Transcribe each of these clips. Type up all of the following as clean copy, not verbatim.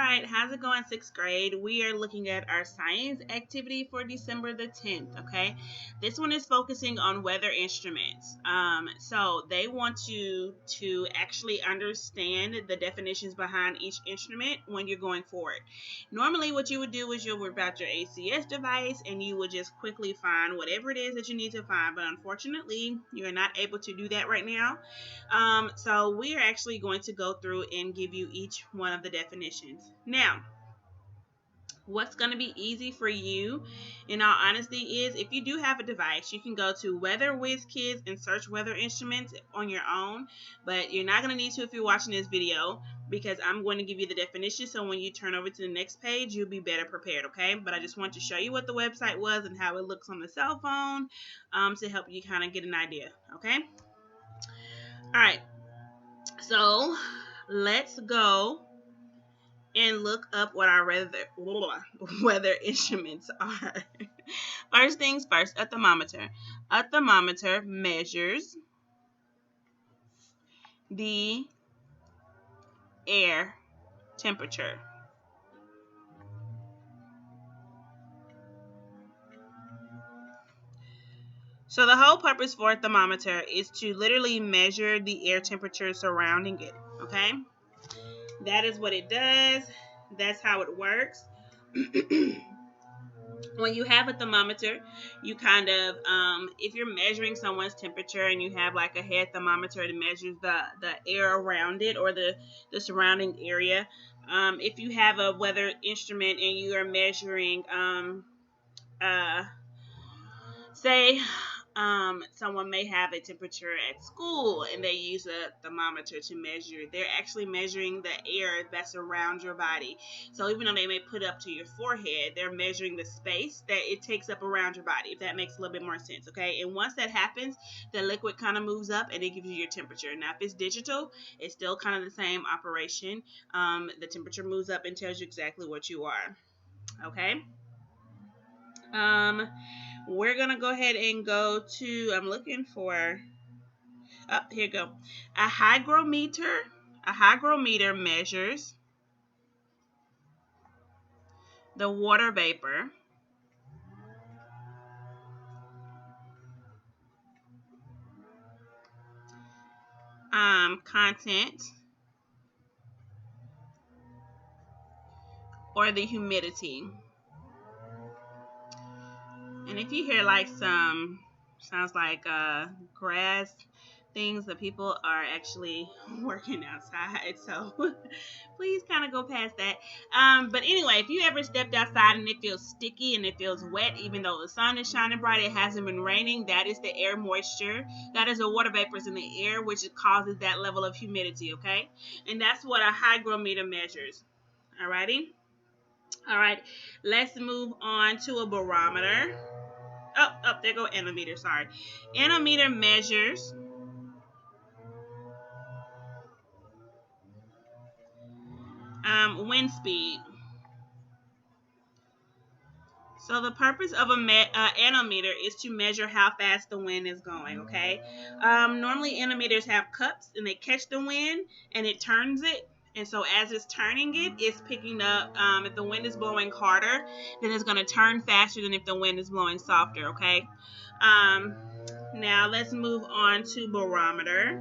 right, how's it going, 6th grade? We are looking at our science activity for December the 10th, okay? This one is focusing on weather instruments. So they want you to actually understand the definitions behind each instrument when you're going forward. Normally, what you would do is you'll whip out your ACS device and you would just quickly find whatever it is that you need to find, but unfortunately, you are not able to do that right now. So we are actually going to go through and give you each one of the definitions. Now, what's going to be easy for you, in all honesty, is if you do have a device, you can go to Weather Whiz Kids and search weather instruments on your own, but you're not going to need to if you're watching this video, because I'm going to give you the definition, so when you turn over to the next page, you'll be better prepared, okay? But I just want to show you what the website was and how it looks on the cell phone to help you kind of get an idea, okay? All right, so let's go and look up what our weather instruments are. First things first, a thermometer. A thermometer measures the air temperature. So the whole purpose for a thermometer is to literally measure the air temperature surrounding it, okay? That is what it does. That's how it works. When you have a thermometer, you kind of, if you're measuring someone's temperature and you have like a head thermometer that measures the air around it or the surrounding area, if you have a weather instrument and you are measuring, say, someone may have a temperature at school and they use a thermometer to measure. They're actually measuring the air that's around your body. So even though they may put it up to your forehead, they're measuring the space that it takes up around your body, if that makes a little bit more sense, okay? And once that happens, the liquid kind of moves up and it gives you your temperature. Now, if it's digital, it's still kind of the same operation. The temperature moves up and tells you exactly what you are, okay? We're going to go ahead and go to, I'm looking for, here you go. A hygrometer. A hygrometer measures the water vapor content or the humidity. And if you hear like some, sounds like grass things, that people are actually working outside, so please kind of go past that. But anyway, if you ever stepped outside and it feels sticky and it feels wet, even though the sun is shining bright, it hasn't been raining, that is the air moisture. That is the water vapors in the air, which causes that level of humidity, okay? And that's what a hygrometer measures. Alrighty? Alright, let's move on to a barometer. Oh, there go Anemometer, sorry. Anemometer measures wind speed. So the purpose of an anemometer is to measure how fast the wind is going, okay? Normally anemometers have cups and they catch the wind and it turns it. And so as it's turning it, it's picking up, if the wind is blowing harder, then it's going to turn faster than if the wind is blowing softer, okay? Now let's move on to barometer.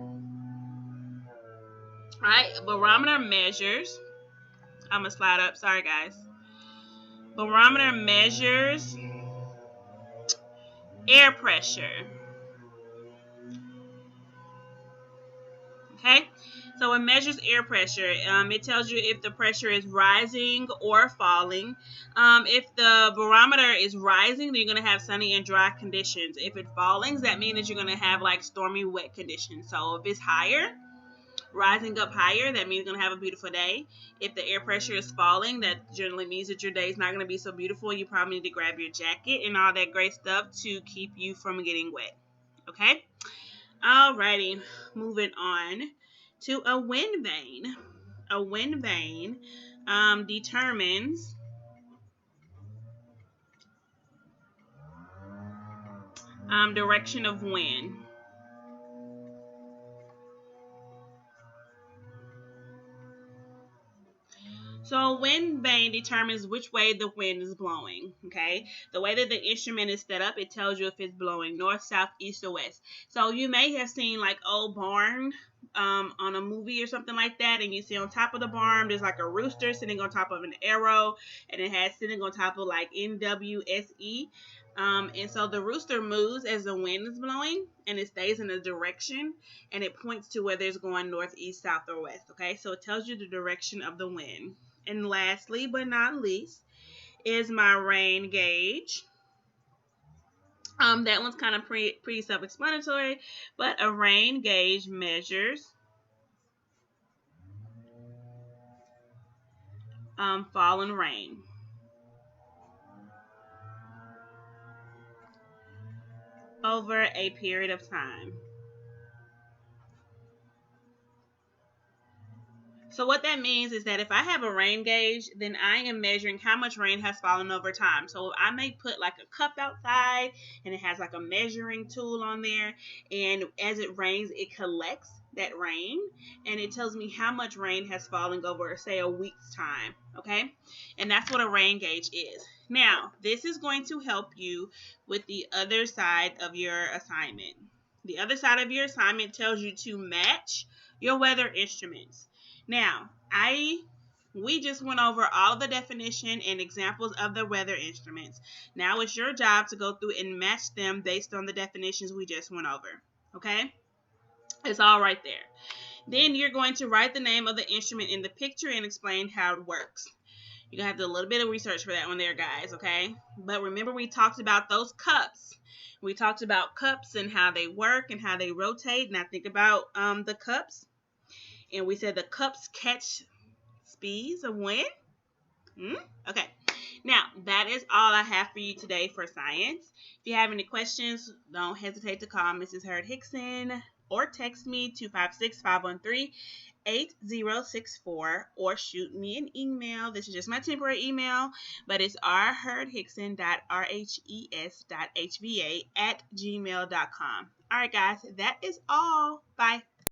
All right, barometer measures, I'm going to slide up, sorry guys. Barometer measures air pressure. Okay, so it measures air pressure. It tells you if the pressure is rising or falling. If the barometer is rising, then you're going to have sunny and dry conditions. If it's falling, that means that you're going to have like stormy, wet conditions. So if it's higher, rising up higher, that means you're going to have a beautiful day. If the air pressure is falling, that generally means that your day is not going to be so beautiful. You probably need to grab your jacket and all that great stuff to keep you from getting wet. Okay? Alrighty, moving on to a wind vane. A wind vane determines direction of wind. So wind vane determines which way the wind is blowing, okay? The way that the instrument is set up, it tells you if it's blowing north, south, east, or west. So you may have seen like old barn on a movie or something like that, and you see on top of the barn there's like a rooster sitting on top of an arrow, and it has sitting on top of like NWSE. And so the rooster moves as the wind is blowing, and it stays in a direction, and it points to whether it's going north, east, south, or west, okay? So it tells you the direction of the wind. And lastly, but not least, is my rain gauge. That one's kind of pretty self-explanatory, but a rain gauge measures falling rain. Over a period of time. So what that means is that if I have a rain gauge, then I am measuring how much rain has fallen over time. So I may put like a cup outside, and it has like a measuring tool on there, and as it rains, it collects that rain, and it tells me how much rain has fallen over, say, a week's time, okay? And that's what a rain gauge is. Now, this is going to help you with the other side of your assignment. The other side of your assignment tells you to match your weather instruments. Now, we just went over all of the definition and examples of the weather instruments. Now it's your job to go through and match them based on the definitions we just went over. Okay? It's all right there. Then you're going to write the name of the instrument in the picture and explain how it works. You're going to have to do a little bit of research for that one there, guys, okay? But remember, we talked about those cups. We talked about cups and how they work and how they rotate. Now think about the cups. And we said the cups catch speeds of wind. Okay. Now, that is all I have for you today for science. If you have any questions, don't hesitate to call Mrs. Heard-Hixon or text me 256-513-8064 or shoot me an email. This is just my temporary email, but it's rheardhixon.rhes.hva@gmail.com. All right, guys, that is all. Bye.